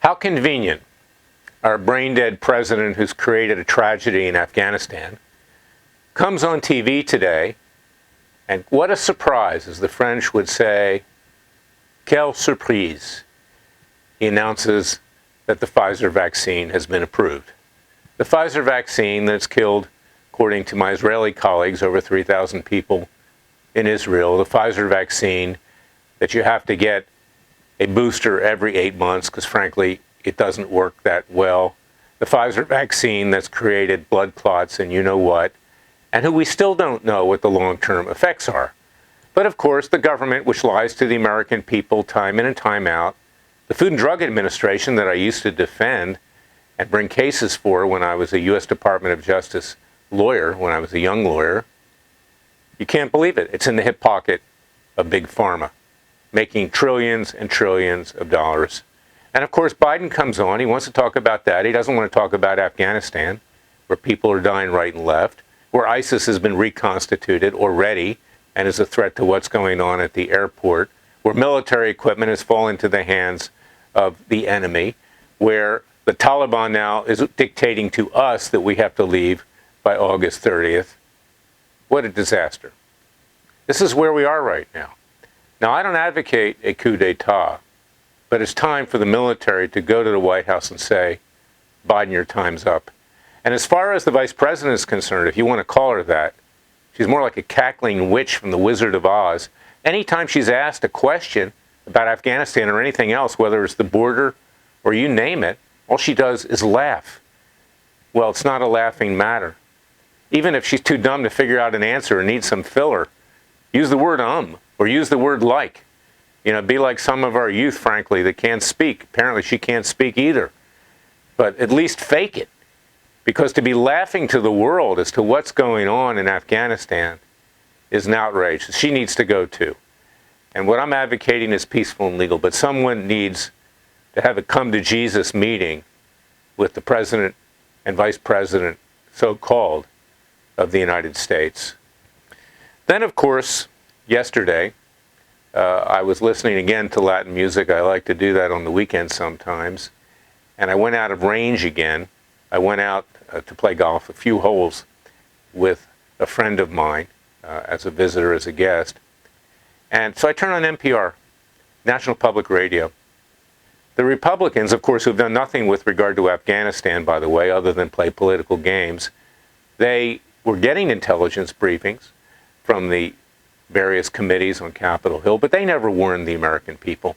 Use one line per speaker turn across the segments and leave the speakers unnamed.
How convenient. Our brain-dead president who's created a tragedy in Afghanistan comes on TV today, and what a surprise, as the French would say, quelle surprise. He announces that the Pfizer vaccine has been approved. The Pfizer vaccine that's killed, according to my Israeli colleagues, over 3,000 people in Israel. The Pfizer vaccine that you have to get a booster every 8 months because, frankly, it doesn't work that well. The Pfizer vaccine that's created blood clots and you know what, and who we still don't know what the long-term effects are. But, of course, the government, which lies to the American people time in and time out, the Food and Drug Administration that I used to defend and bring cases for when I was a U.S. Department of Justice lawyer, when I was a young lawyer, you can't believe it. It's in the hip pocket of Big Pharma, making trillions and trillions of dollars. And of course, Biden comes on. He wants to talk about that. He doesn't want to talk about Afghanistan, where people are dying right and left, where ISIS has been reconstituted already and is a threat to what's going on at the airport, where military equipment has fallen into the hands of the enemy, where the Taliban now is dictating to us that we have to leave by August 30th. What a disaster. This is where we are right now. Now, I don't advocate a coup d'etat, but it's time for the military to go to the White House and say, Biden, your time's up. And as far as the vice president is concerned, if you want to call her that, she's more like a cackling witch from the Wizard of Oz. Anytime she's asked a question about Afghanistan or anything else, whether it's the border or you name it, all she does is laugh. Well, it's not a laughing matter. Even if she's too dumb to figure out an answer and needs some filler, use the word or use the word like. Be like some of our youth, frankly, that can't speak. Apparently she can't speak either. But at least fake it. Because to be laughing to the world as to what's going on in Afghanistan is an outrage. She needs to go too. And what I'm advocating is peaceful and legal. But someone needs to have a come-to-Jesus meeting with the president and vice president, so-called, of the United States. Then, of course, yesterday, I was listening again to Latin music. I like to do that on the weekends sometimes. And I went out of range again. I went out to play golf a few holes with a friend of mine as a visitor, as a guest. And so I turned on NPR, National Public Radio. The Republicans, of course, who have done nothing with regard to Afghanistan, by the way, other than play political games, they were getting intelligence briefings from the various committees on Capitol Hill, but they never warned the American people.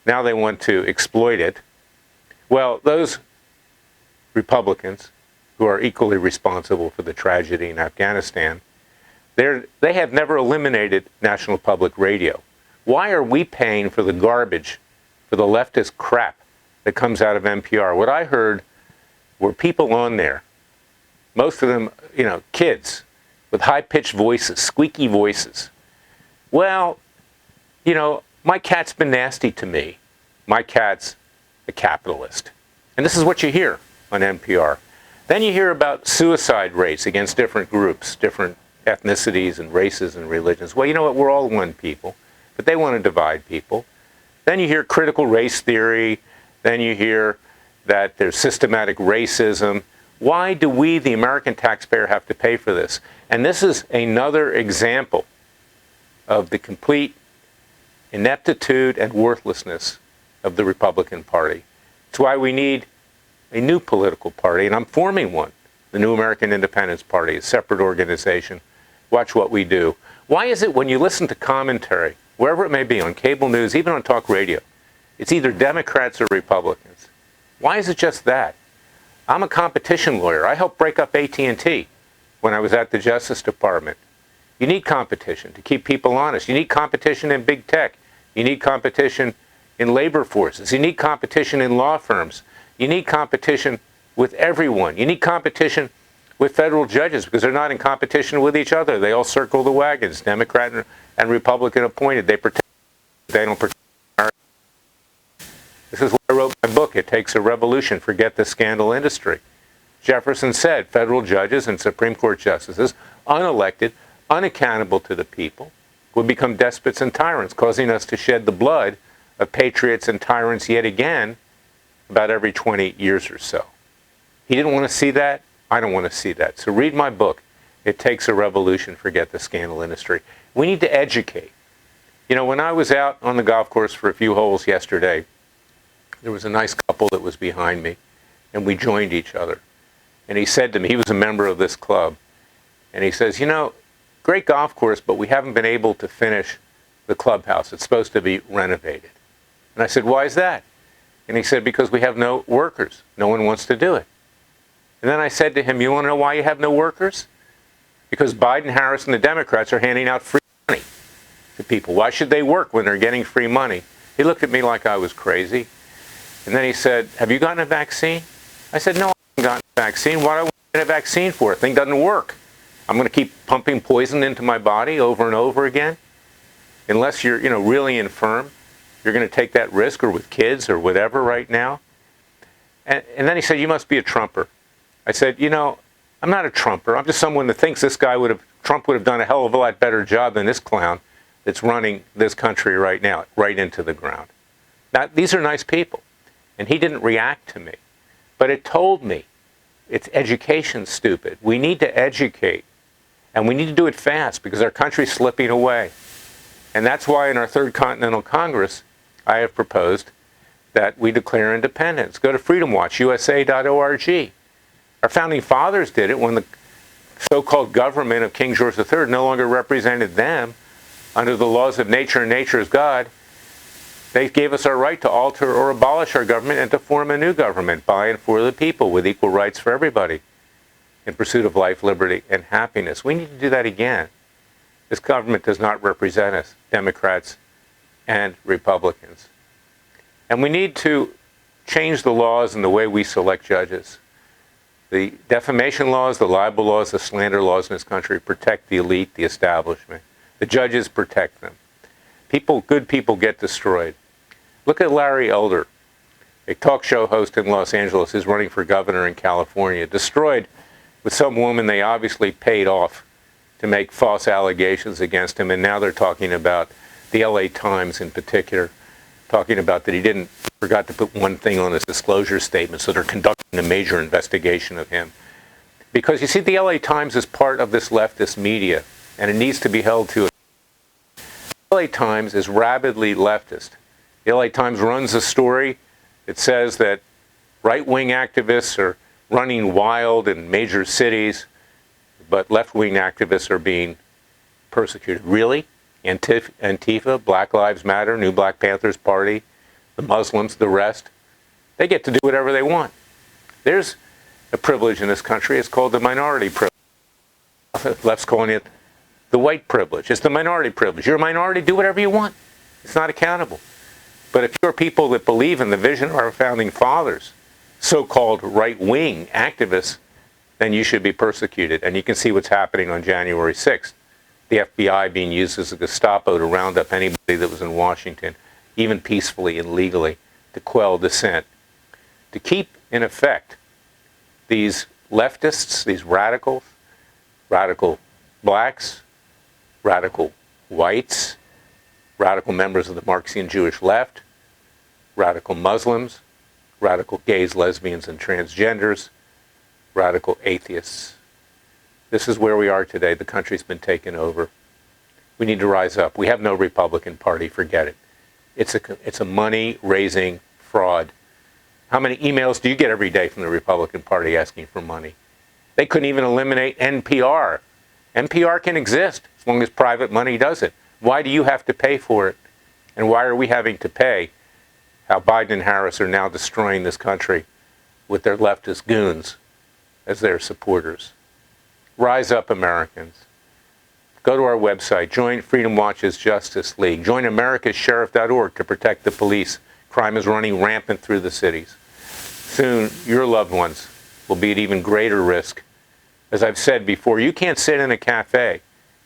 Now they want to exploit it. Well, those Republicans, who are equally responsible for the tragedy in Afghanistan, they have never eliminated National Public Radio. Why are we paying for the garbage, for the leftist crap that comes out of NPR? What I heard were people on there, most of them, kids, with high-pitched voices, squeaky voices. Well, my cat's been nasty to me. My cat's a capitalist. And this is what you hear on NPR. Then you hear about suicide rates against different groups, different ethnicities and races and religions. Well, you know what? We're all one people, but they want to divide people. Then you hear critical race theory. Then you hear that there's systematic racism. Why do we, the American taxpayer, have to pay for this? And this is another example of the complete ineptitude and worthlessness of the Republican Party. It's why we need a new political party, and I'm forming one, the New American Independence Party, a separate organization. Watch what we do. Why is it when you listen to commentary, wherever it may be, on cable news, even on talk radio, it's either Democrats or Republicans? Why is it just that? I'm a competition lawyer. I helped break up AT&T when I was at the Justice Department. You need competition to keep people honest. You need competition in big tech. You need competition in labor forces. You need competition in law firms. You need competition with everyone. You need competition with federal judges because they're not in competition with each other. They all circle the wagons, Democrat and Republican appointed. They don't protect America. This is why I wrote my book, It Takes a Revolution, Forget the Scandal Industry. Jefferson said federal judges and Supreme Court justices, unelected, unaccountable to the people, would become despots and tyrants, causing us to shed the blood of patriots and tyrants yet again, about every 20 years or so. He didn't want to see that. I don't want to see that. So read my book, It Takes a Revolution, Forget the Scandal Industry. We need to educate. You know, when I was out on the golf course for a few holes yesterday, there was a nice couple that was behind me, and we joined each other. And he said to me, he was a member of this club, and he says, you know, great golf course, but we haven't been able to finish the clubhouse. It's supposed to be renovated. And I said, why is that? And he said, because we have no workers. No one wants to do it. And then I said to him, you want to know why you have no workers? Because Biden, Harris, and the Democrats are handing out free money to people. Why should they work when they're getting free money? He looked at me like I was crazy. And then he said, have you gotten a vaccine? I said, no, I haven't gotten a vaccine. What do I want to get a vaccine for? The thing doesn't work. I'm going to keep pumping poison into my body over and over again. Unless you're, really infirm, you're going to take that risk, or with kids or whatever right now. And then he said, you must be a Trumper. I said, I'm not a Trumper. I'm just someone that thinks Trump would have done a hell of a lot better job than this clown that's running this country right now, right into the ground. Now, these are nice people. And he didn't react to me. But it told me, it's education, stupid. We need to educate. And we need to do it fast, because our country's slipping away. And that's why in our Third Continental Congress, I have proposed that we declare independence. Go to freedomwatchusa.org. Our founding fathers did it when the so-called government of King George III no longer represented them under the laws of nature, and nature is God. They gave us our right to alter or abolish our government and to form a new government by and for the people with equal rights for everybody in pursuit of life, liberty, and happiness. We need to do that again. This government does not represent us, Democrats and Republicans. And we need to change the laws and the way we select judges. The defamation laws, the libel laws, the slander laws in this country protect the elite, the establishment. The judges protect them. Good people get destroyed. Look at Larry Elder, a talk show host in Los Angeles who's running for governor in California, destroyed with some woman they obviously paid off to make false allegations against him. And now they're talking about the LA Times in particular, talking about that he forgot to put one thing on his disclosure statement, so they're conducting a major investigation of him. Because you see, the LA Times is part of this leftist media, and it needs to be held to it. The LA Times is rabidly leftist. The LA Times runs a story that says that right-wing activists are running wild in major cities, but left-wing activists are being persecuted. Really? Antifa, Black Lives Matter, New Black Panthers Party, the Muslims, the rest, they get to do whatever they want. There's a privilege in this country. It's called the minority privilege. Left's calling it the white privilege. It's the minority privilege. You're a minority, do whatever you want. It's not accountable. But if you're people that believe in the vision of our founding fathers, so-called right-wing activists, then you should be persecuted. And you can see what's happening on January 6th. The FBI being used as a Gestapo to round up anybody that was in Washington, even peacefully and legally, to quell dissent. To keep, in effect, these leftists, these radicals, radical blacks, radical whites, radical members of the Marxian Jewish left, radical Muslims, radical gays, lesbians, and transgenders, radical atheists. This is where we are today. The country's been taken over. We need to rise up. We have no Republican Party. Forget it. It's a money-raising fraud. How many emails do you get every day from the Republican Party asking for money? They couldn't even eliminate NPR. NPR can exist as long as private money does it. Why do you have to pay for it? And why are we having to pay? How Biden and Harris are now destroying this country with their leftist goons as their supporters. Rise up, Americans. Go to our website. Join Freedom Watch's Justice League. Join americassheriff.org to protect the police. Crime is running rampant through the cities. Soon, your loved ones will be at even greater risk. As I've said before, you can't sit in a cafe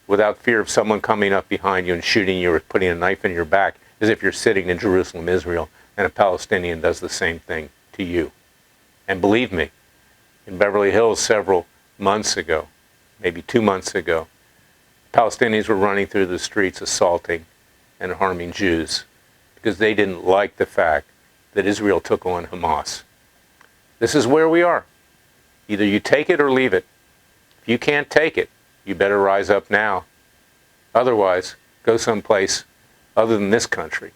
without fear of someone coming up behind you and shooting you or putting a knife in your back, as if you're sitting in Jerusalem, Israel, and a Palestinian does the same thing to you. And believe me, in Beverly Hills several months ago, maybe 2 months ago, Palestinians were running through the streets assaulting and harming Jews because they didn't like the fact that Israel took on Hamas. This is where we are. Either you take it or leave it. If you can't take it, you better rise up now. Otherwise, go someplace other than this country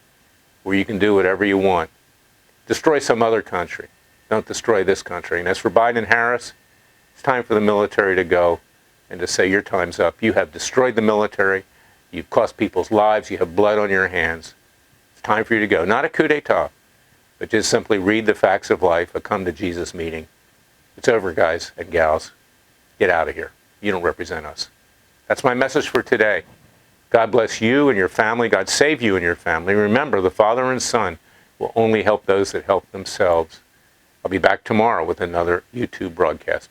where you can do whatever you want. Destroy some other country. Don't destroy this country. And as for Biden and Harris, it's time for the military to go and to say your time's up. You have destroyed the military. You've cost people's lives. You have blood on your hands. It's time for you to go. Not a coup d'etat, but just simply read the facts of life, a come to Jesus meeting. It's over, guys and gals. Get out of here. You don't represent us. That's my message for today. God bless you and your family. God save you and your family. Remember, the Father and Son will only help those that help themselves. I'll be back tomorrow with another YouTube broadcast.